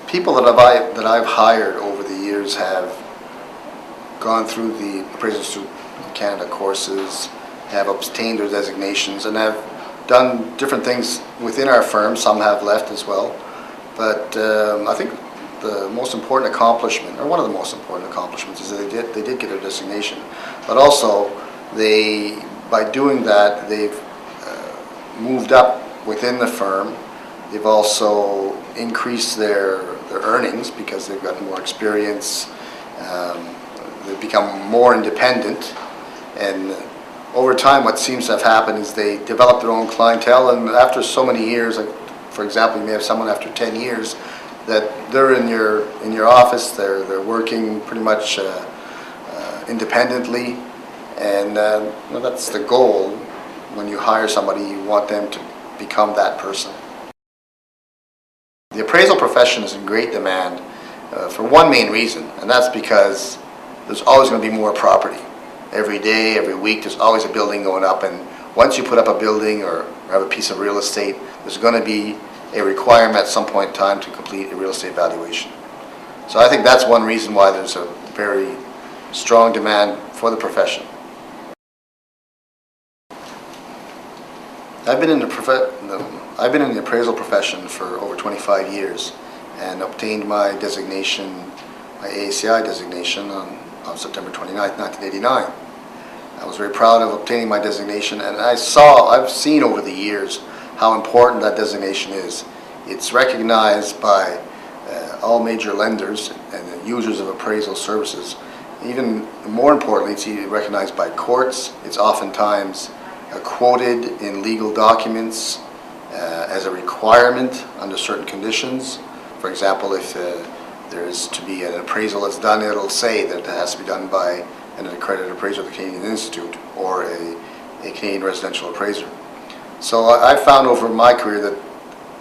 People that I've hired over the years have gone through the Appraisal Institute of Canada courses, have obtained their designations, and have done different things within our firm. Some have left as well. But I think the most important accomplishment, or one of the most important accomplishments, is that they did get their designation. But also, by doing that, they've moved up within the firm. They've also increased their earnings because they've got more experience. They've become more independent, and over time what seems to have happened is they develop their own clientele, and after so many years, like for example, you may have someone after 10 years that they're in your office, they're working pretty much independently, and that's the goal. When you hire somebody, you want them to become that person. The appraisal profession is in great demand for one main reason, and that's because there's always going to be more property. Every day, every week, there's always a building going up, and once you put up a building or have a piece of real estate, there's going to be a requirement at some point in time to complete a real estate valuation. So I think that's one reason why there's a very strong demand for the profession. I've been in the appraisal profession for over 25 years and obtained my designation, my AACI designation on September 29th, 1989. I was very proud of obtaining my designation, and I've seen over the years how important that designation is. It's recognized by all major lenders and the users of appraisal services. Even more importantly, it's recognized by courts. It's oftentimes quoted in legal documents as a requirement under certain conditions. For example, if there is to be an appraisal that's done, it'll say that it has to be done by an accredited appraiser of the Canadian Institute or a Canadian residential appraiser. So I found over my career that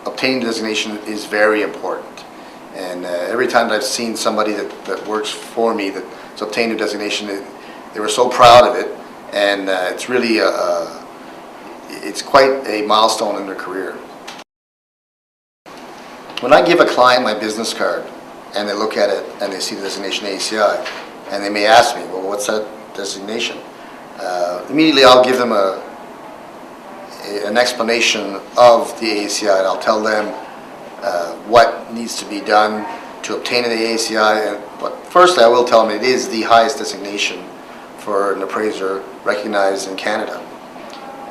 obtaining designation is very important. And every time that I've seen somebody that works for me that's obtained a designation, they were so proud of it, and it's really it's quite a milestone in their career. When I give a client my business card and they look at it and they see the designation AACI, and they may ask me, well, what's that designation? Immediately I'll give them an explanation of the AACI, and I'll tell them what needs to be done to obtain an AACI. But firstly, I will tell them it is the highest designation for an appraiser recognized in Canada.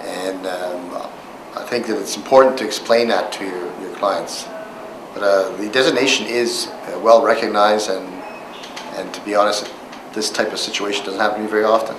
And I think that it's important to explain that to your clients. But the designation is well recognized, and to be honest, this type of situation doesn't happen to me very often.